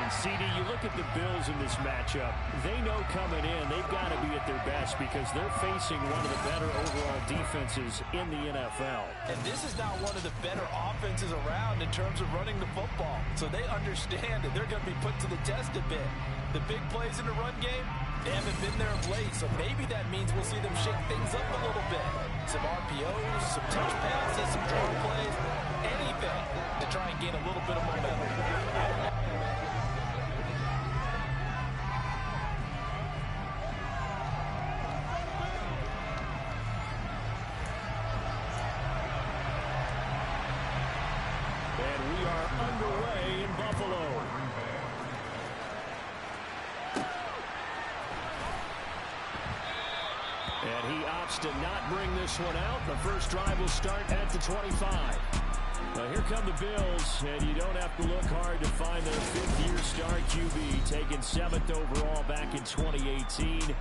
And CD, you look at the Bills in this matchup, they know coming in they've got to be at their best because they're facing one of the better overall defenses in the NFL. And this is not one of the better offenses around in terms of running the football. So they understand that they're going to be put to the test a bit. The big plays in the run game, they haven't been there of late, so maybe that means we'll see them shake things up a little bit. Some RPOs, some touch passes, some draw plays, anything to try and gain a little bit of momentum. Underway in Buffalo. And he opts to not bring this one out. The first drive will start at the 25. Well, here come the Bills, and you don't have to look hard to find their fifth-year star QB, taken 7th overall back in 2018,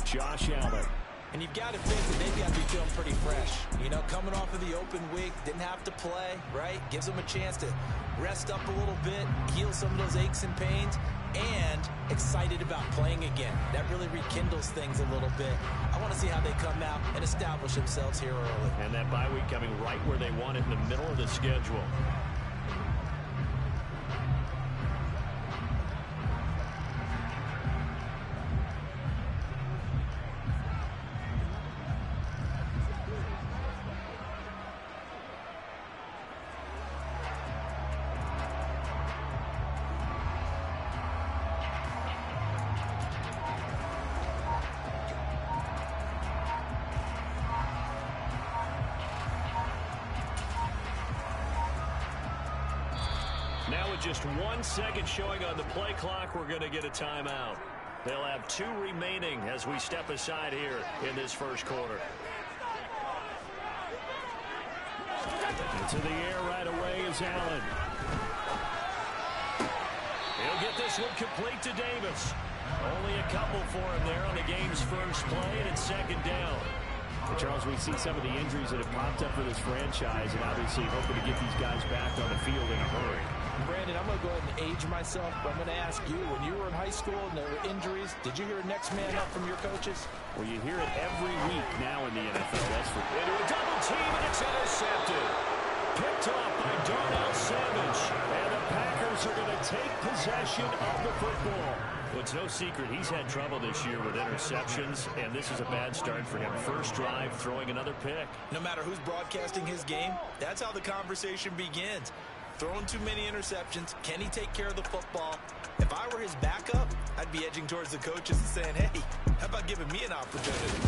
Josh Allen. And you've got to think that they've got to be feeling pretty fresh. You know, coming off of the open week, didn't have to play, right? Gives them a chance to rest up a little bit, heal some of those aches and pains, and excited about playing again. That really rekindles things a little bit. I want to see how they come out and establish themselves here early. And that bye week coming right where they want it in the middle of the schedule. Now with just 1 second showing on the play clock, we're going to get a timeout. They'll have 2 remaining as we step aside here in this first quarter. Into the air right away is Allen. He'll get this one complete to Davis. Only a couple for him there on the game's first play, and it's second down. And Charles, we see some of the injuries that have popped up for this franchise, and obviously hoping to get these guys back on the field in a hurry. Brandon, I'm going to go ahead and age myself, but I'm going to ask you, when you were in high school and there were injuries, did you hear next man up from your coaches? Well, you hear it every week now in the NFL. That's for into a double team, and it's intercepted. Picked off by Darnell Savage, and the Packers are going to take possession of the football. Well, it's no secret he's had trouble this year with interceptions, and this is a bad start for him. First drive, throwing another pick. No matter who's broadcasting his game, that's how the conversation begins. Throwing too many interceptions. Can he take care of the football? If I were his backup, I'd be edging towards the coaches and saying, hey, how about giving me an opportunity?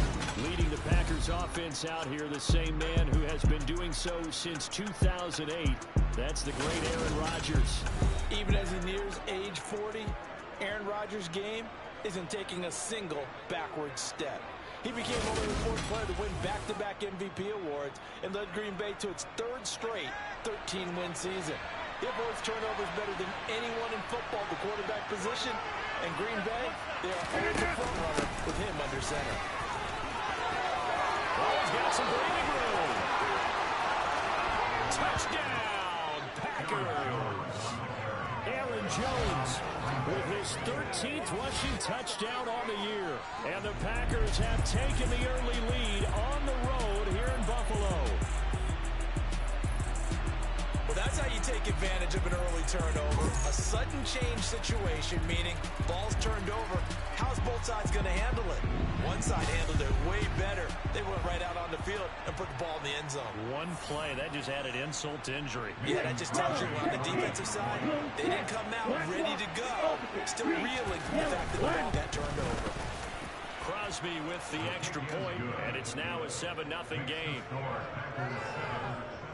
Leading the Packers offense out here, the same man who has been doing so since 2008. That's the great Aaron Rodgers. Even as he nears age 40, Aaron Rodgers' game isn't taking a single backward step. He became only the 4th player to win back-to-back MVP awards and led Green Bay to its 3rd straight 13-win season. He avoids turnovers better than anyone in football, the quarterback position. And Green Bay, they are always the front runner with him under center. Oh, he's got some breathing room. Touchdown, Packers. Aaron Jones with his 13th rushing touchdown on the year. And the Packers have taken the early lead on the road here in Buffalo. Well, that's how you take advantage of an early turnover. A sudden change situation, meaning ball's turned over. How's both sides going to handle it? One side handled it way better. They went right out on the field and put the ball in the end zone. One play, that just added insult to injury. Yeah, that just tells you on the defensive side, they didn't come out ready to go. Still reeling from the fact that the ball got turned over. Crosby with the extra point, and it's now a 7-0 game.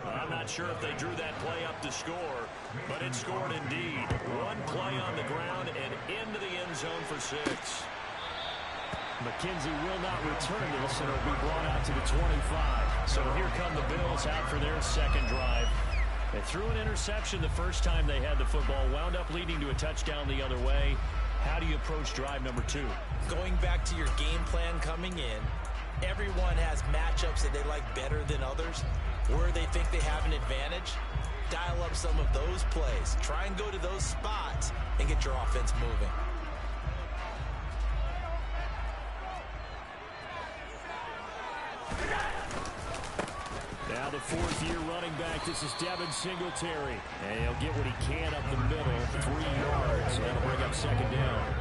I'm not sure if they drew that play up to score, but it scored indeed. One play on the ground and into the end zone for 6. McKenzie will not return this, and it'll be brought out to the 25. So here come the Bills out for their second drive. They threw an interception the first time they had the football, wound up leading to a touchdown the other way. How do you approach drive number 2? Going back to your game plan coming in, everyone has matchups that they like better than others, where they think they have an advantage. dial up some of those plays. Try and go to those spots and get your offense moving. Now the fourth-year running back, this is Devin Singletary. And he'll get what he can up the middle, 3 yards. That'll bring up second down.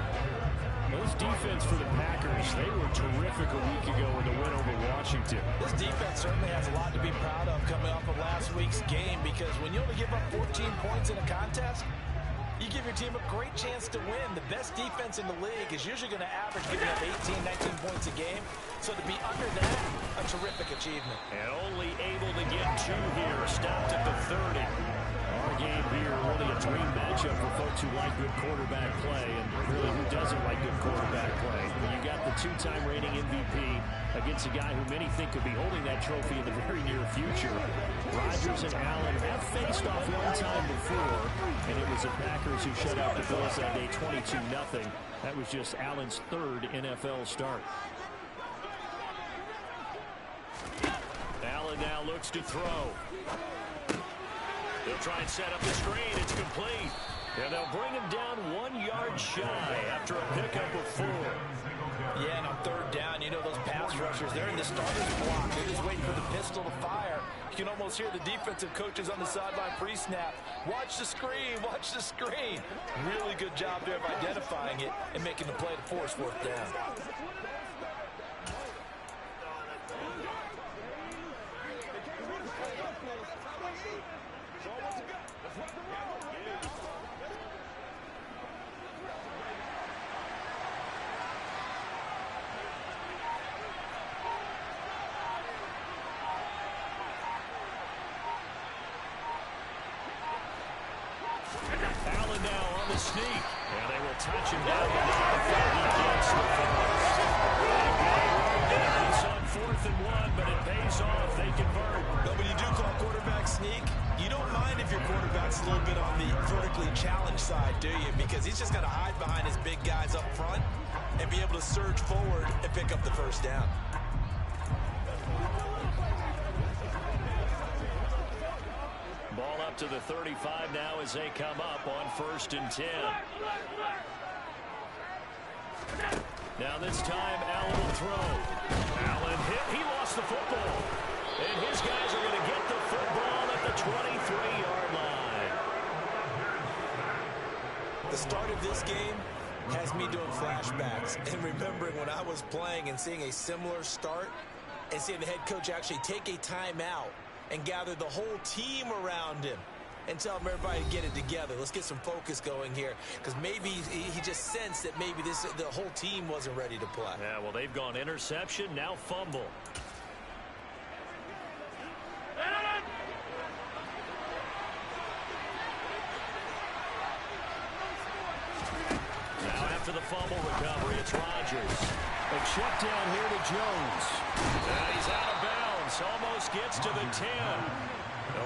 This defense for the Packers, they were terrific a week ago in the win over Washington. This defense certainly has a lot to be proud of coming off of last week's game, because when you only give up 14 points in a contest, you give your team a great chance to win. The best defense in the league is usually going to average giving up 18, 19 points a game. So to be under that, a terrific achievement. And only able to get 2 here, stopped at the 30. Our game here, really a dream matchup for folks who like good quarterback play, and really who doesn't like good quarterback play. When you got the 2-time reigning MVP against a guy who many think could be holding that trophy in the very near future. Rodgers and Allen have faced off one time before, and it was the Packers who shut out the Bills that day 22-0. That was just Allen's 3rd NFL start. Allen now looks to throw. They'll try and set up the screen. It's complete. And they'll bring him down 1 yard shy after a pickup of 4. Yeah, and on 3rd down, you know those pass rushers, they're in the starter's block. They're just waiting for the pistol to fire. You can almost hear the defensive coaches on the sideline pre-snap. Watch the screen, watch the screen. Really good job there of identifying it and making the play to force 4th down. Allen now on the sneak. And they will touch him down the line before he gets the first. It's on 4th and 1, but it pays off. They convert. But when you do call quarterback sneak, you don't mind if your quarterback's a little bit on the vertically challenged side, do you? Because he's just got to hide behind his big guys up front and be able to surge forward and pick up the 1st down. Ball up to the 35 now as they come up on 1st and 10. Now this time, Allen will throw. Allen hit. He lost the football. And his guys are going to get the football at the 23-yard line. The start of this game has me doing flashbacks and remembering when I was playing and seeing a similar start and seeing the head coach actually take a timeout and gather the whole team around him and tell him everybody to get it together. Let's get some focus going here, because maybe he just sensed that maybe the whole team wasn't ready to play. Yeah, well, they've gone interception, now fumble. Now after the fumble recovery, it's Rodgers. A check down here to Jones. And he's out of bounds. Almost gets to the 10.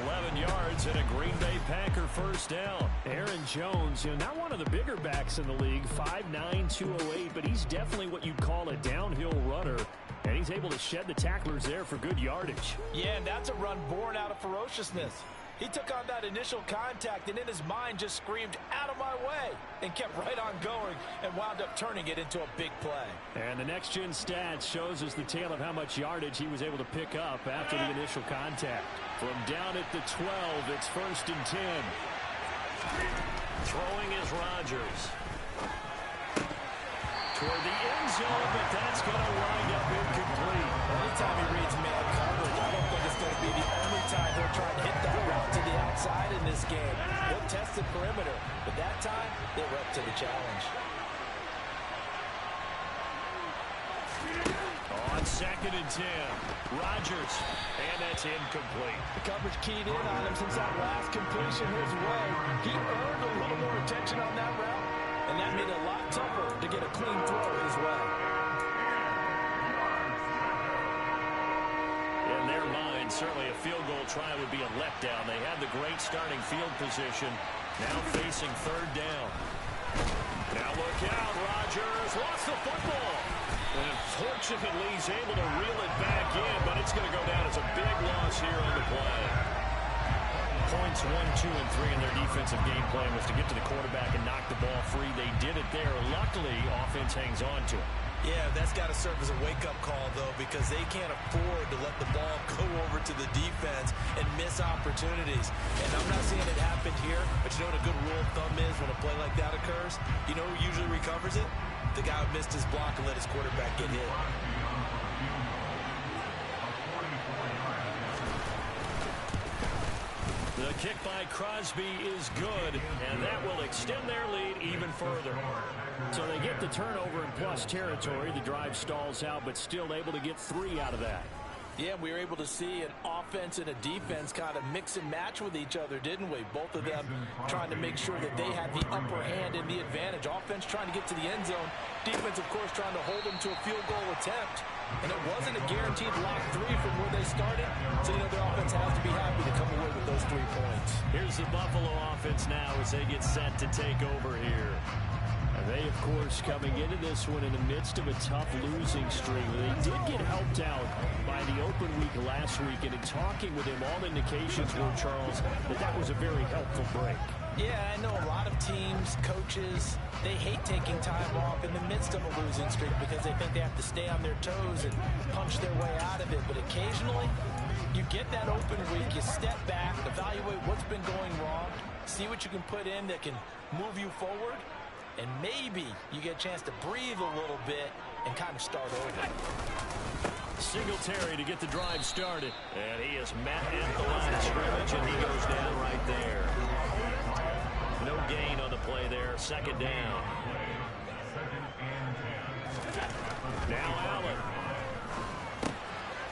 11 yards and a Green Bay Packer 1st down. Aaron Jones, not one of the bigger backs in the league, 5'9", 208, but he's definitely what you'd call a downhill runner. And he's able to shed the tacklers there for good yardage. Yeah, and that's a run born out of ferociousness. He took on that initial contact and in his mind just screamed, "Out of my way," and kept right on going and wound up turning it into a big play. And the next-gen stats shows us the tale of how much yardage he was able to pick up after the initial contact. From down at the 12, it's 1st and 10. Throwing is Rodgers. Toward the end zone, but that's going to wind up incomplete. Anytime he reads man coverage, I don't think it's going to be the only time he'll try to hit that route to the outside in this game. He'll test the perimeter, but that time, they were up to the challenge. On 2nd and 10, Rodgers, and that's incomplete. The coverage keyed in on him since that last completion his way. He earned a little more attention on that route, and that made it a lot tougher to get a clean throw his way. In their mind, certainly a field goal try would be a letdown. They had the great starting field position, now facing 3rd down. Now look out, Rodgers lost the football. And unfortunately, he's able to reel it back in, but it's going to go down as a big loss here on the play. Points 1-2 2 and 3 in their defensive game plan was to get to the quarterback and knock the ball free. They did it there. Luckily, offense hangs on to it. Yeah, that's got to serve as a wake-up call, though, because they can't afford to let the ball go over to the defense and miss opportunities. And I'm not saying it happened here, but you know what a good rule of thumb is when a play like that occurs? You know who usually recovers it? The guy who missed his block and let his quarterback get hit. The kick by Crosby is good, and that will extend their lead even further. So they get the turnover in plus territory. The drive stalls out, but still able to get 3 out of that. Yeah, we were able to see an offense and a defense kind of mix and match with each other, didn't we? Both of them trying to make sure that they had the upper hand and the advantage. Offense trying to get to the end zone. Defense, of course, trying to hold them to a field goal attempt. And it wasn't a guaranteed lock 3 from where they started. So, you know, their offense has to be happy to come away with those 3 points. Here's the Buffalo offense now as they get set to take over here. And they, of course, coming into this one in the midst of a tough losing streak. They did get helped out by the open week last week. And in talking with him, all indications were, Charles, that was a very helpful break. Yeah, I know a lot of teams, coaches, they hate taking time off in the midst of a losing streak because they think they have to stay on their toes and punch their way out of it. But occasionally, you get that open week, you step back, evaluate what's been going wrong, see what you can put in that can move you forward, and maybe you get a chance to breathe a little bit and kind of start over. Singletary to get the drive started. And he is met at the line of scrimmage, and he goes down right there. No gain on the play there. Second down. Now Allen.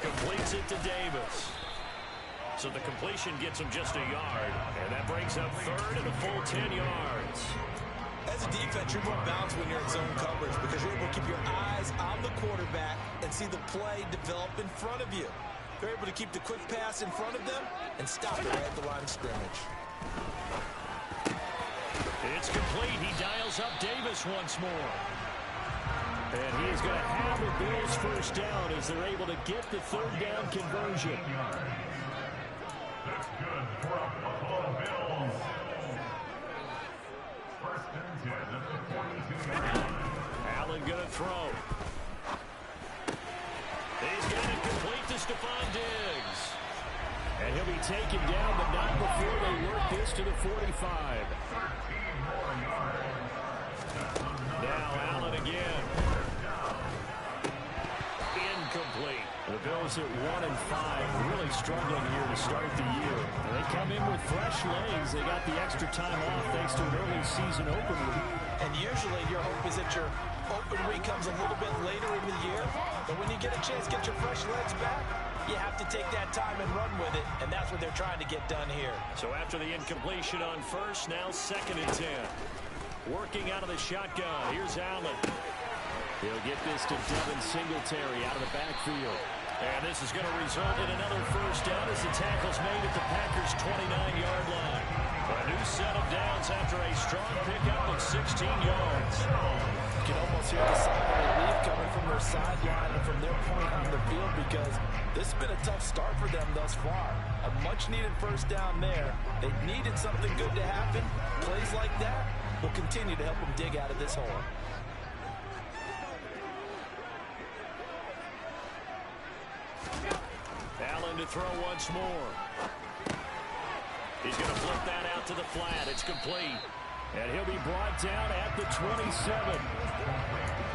Completes it to Davis. So the completion gets him just a yard. And that brings up third and a full 10 yards. As a defense, you're more balanced when you're in zone coverage because you're able to keep your eyes on the quarterback and see the play develop in front of you. They're able to keep the quick pass in front of them and stop it right at the line of scrimmage. It's complete. He dials up Davis once more. And he is going to have the Bills first down as they're able to get the third down conversion. That's good for a Buffalo Bills. First and 10 at the 42-yard line. Allen going to throw. He's got it complete to Stephon Diggs. And he'll be taken down, but not before they work this to the 45. 13 more yards. Now Allen again. Incomplete. The Bills at 1-5, really struggling here to start the year. They come in with fresh legs. They got the extra time off thanks to an early season open week. And usually your hope is that your open week comes a little bit later in the year. But when you get a chance to get your fresh legs back, you have to take that time and run with it. And that's what they're trying to get done here. So after the incompletion on first, now second and 10. Working out of the shotgun. Here's Allen. He'll get this to Devin Singletary out of the backfield. And this is going to result in another first down as the tackle's made at the Packers' 29-yard line. A new set of downs after a strong pickup of 16 yards. You can almost hear the sigh of relief coming from their sideline and from their point on the field because this has been a tough start for them thus far. A much-needed first down there. They needed something good to happen. Plays like that will continue to help them dig out of this hole. Allen to throw once more. He's going to flip that out to the flat. It's complete. And he'll be brought down at the 27.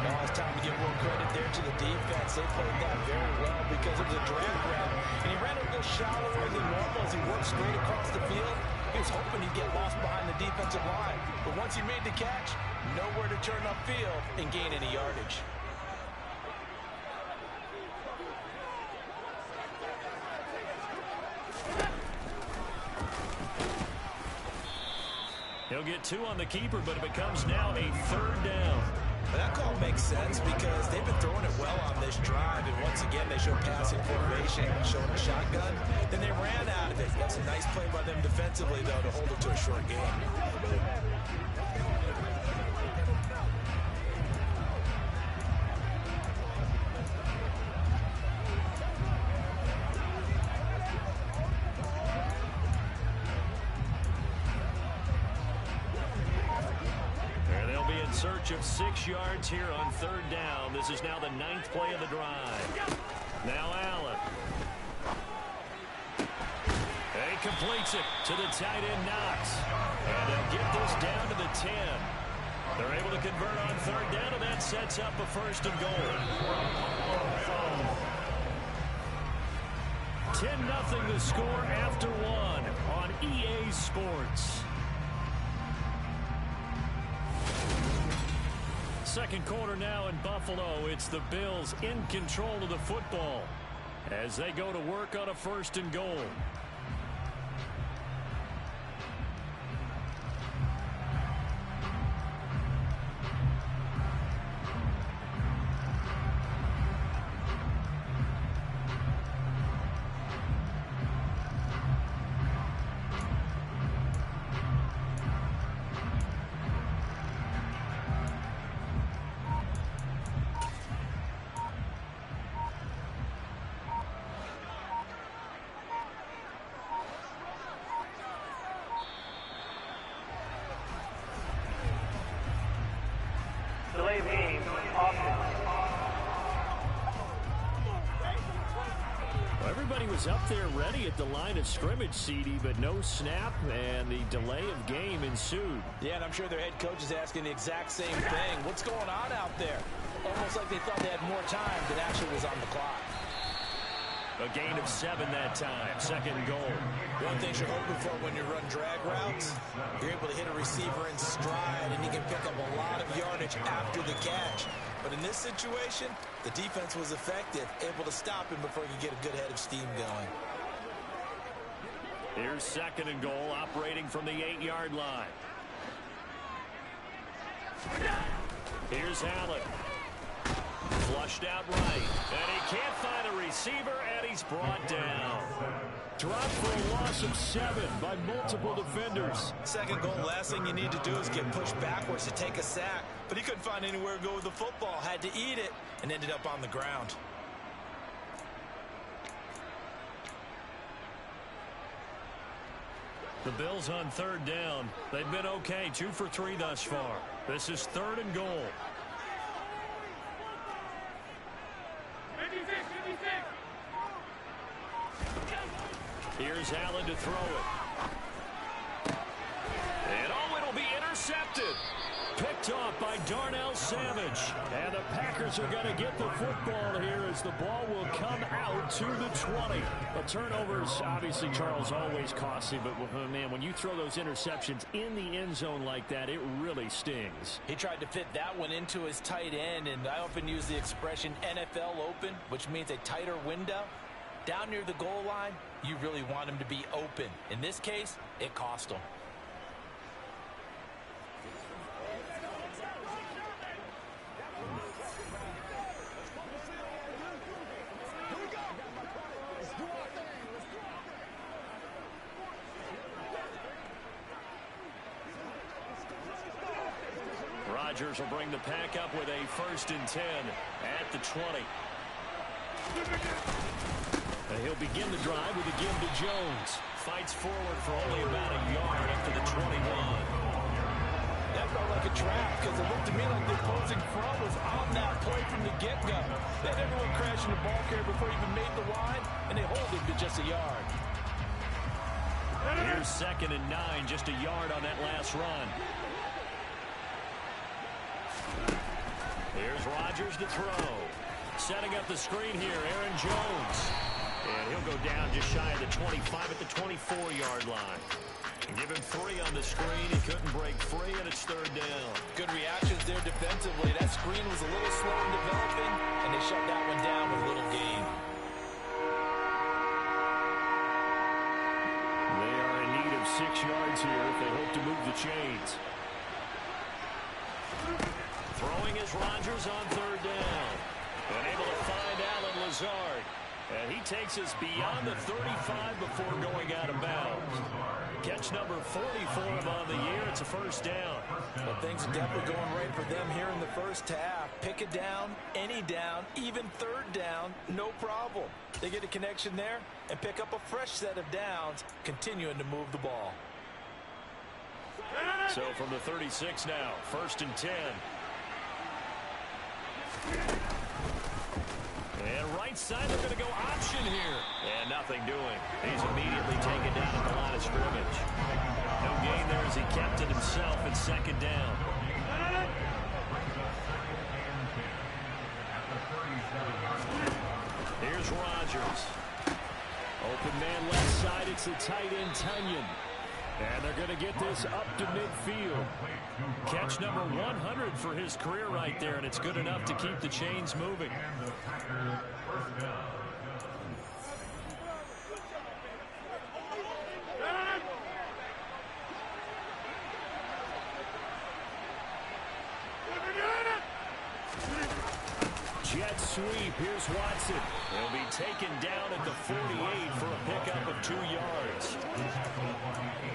Now it's time to give more credit there to the defense. They played that very well because it was a drag grab. And he ran a little shallower than normal as he worked straight across the field. He was hoping he'd get lost behind the defensive line. But once he made the catch, nowhere to turn upfield and gain any yardage. He'll get 2 on the keeper, but it becomes now a third down. That call makes sense because they've been throwing it well on this drive. And once again, they show passing formation, showing a shotgun. Then they ran out of it. That's a nice play by them defensively, though, to hold it to a short game. search of 6 yards here on 3rd down. This is now the 9th play of the drive. Now Allen. And he completes it to the tight end, Knox. And they'll get this down to the 10. They're able to convert on 3rd down, and that sets up a 1st and goal. 10-0 the score after 1 on EA Sports. Second quarter now in Buffalo. It's the Bills in control of the football as they go to work on a 1st and goal. Everybody was up there ready at the line of scrimmage, CD, but no snap, and the delay of game ensued. Yeah, and I'm sure their head coach is asking the exact same thing. What's going on out there? Almost like they thought they had more time than actually was on the clock. A gain of 7 that time. 2nd goal. One thing you're hoping for when you run drag routes, you're able to hit a receiver in stride, and he can pick up a lot of yardage after the catch. But in this situation, the defense was effective, able to stop him before he could get a good head of steam going. Here's 2nd and goal, operating from the 8-yard line. Here's Allen. Flushed out right. And he can't find a receiver, and he's brought down. Dropped for a loss of 7 by multiple defenders. 2nd goal, last thing you need to do is get pushed backwards to take a sack. But he couldn't find anywhere to go with the football. Had to eat it and ended up on the ground. The Bills on 3rd down. They've been okay, 2 for 3 thus far. This is 3rd and goal. Here's Allen to throw it. And oh, it'll be intercepted. Picked off by Darnell Savage. And the Packers are going to get the football here as the ball will come out to the 20. The turnovers, obviously, Charles, always costly. But, man, when you throw those interceptions in the end zone like that, it really stings. He tried to fit that one into his tight end, and I often use the expression NFL open, which means a tighter window. Down near the goal line, you really want him to be open. In this case, it cost him. Rodgers will bring the pack up with a 1st and 10 at the 20. And he'll begin the drive with a give to Jones. Fights forward for only about a yard up to the 21. That felt like a trap because it looked to me like the opposing front was on that play from the get-go. They had everyone crashing the ball carrier before he even made the line, and they hold him to just a yard. Here's 2nd and 9, just a yard on that last run. Here's Rodgers to throw. Setting up the screen here, Aaron Jones. And he'll go down just shy of the 25 at the 24-yard line. And give him 3 on the screen. He couldn't break free, and it's 3rd down. Good reactions there defensively. That screen was a little slow in developing, and they shut that one down with a little gain. They are in need of 6 yards here if they hope to move the chains. Throwing is Rodgers on 3rd down. And able to find Allen Lazard. And he takes us beyond the 35 before going out of bounds. Catch number 40 for him on the year. It's a 1st down. Well, things are definitely going right for them here in the first half. Pick a down, any down, even 3rd down, no problem. They get a connection there and pick up a fresh set of downs, continuing to move the ball. So from the 36 now, 1st and 10. And right side, they're going to go option here. And nothing doing. He's immediately taken down at the line of scrimmage. No gain there as he kept it himself at 2nd down. Here's Rodgers. Open man left side. It's the tight end, Tunyon. And they're going to get this up to midfield. Catch number 100 for his career right there, and it's good enough to keep the chains moving. Jet sweep. Here's Watson. He'll be taken down at the 48 for a pickup of 2 yards.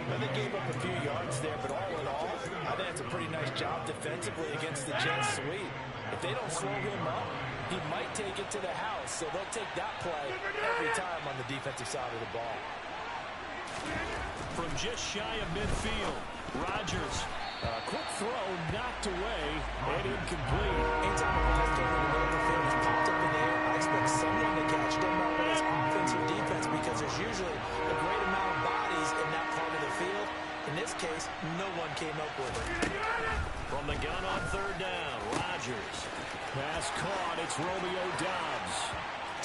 Well, they gave up a few yards there, but all in all, I think that's a pretty nice job defensively against the jet sweep. If they don't slow him up, he might take it to the house, so they'll take that play every time on the defensive side of the ball. From just shy of midfield, Rodgers. Quick throw, knocked away, and incomplete. Anytime a ball's thrown in the middle of the field, it's popped up in the air, I expect someone to catch them up with his offensive defense because there's usually a great amount of bodies in that part of the field. In this case, no one came up with it. From the gun on 3rd down, Rodgers. Pass caught, it's Romeo Doubs.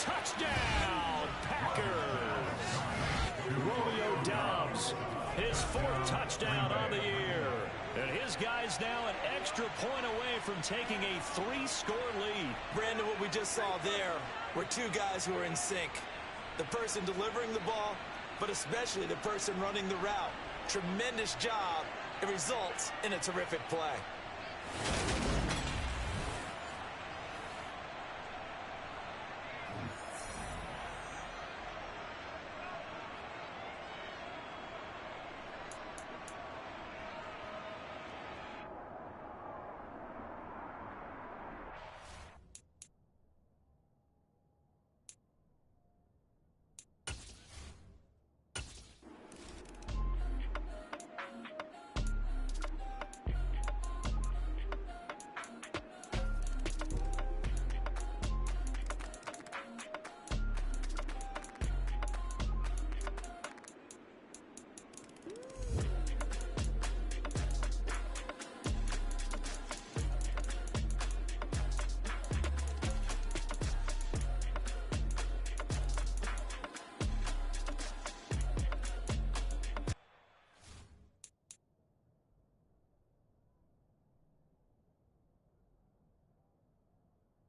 Touchdown, Packers! Romeo Doubs, his 4th touchdown on the year. And his guys now an extra point away from taking a 3-score lead. Brandon, what we just saw there were 2 guys who are in sync. The person delivering the ball, but especially the person running the route. Tremendous job. It results in a terrific play.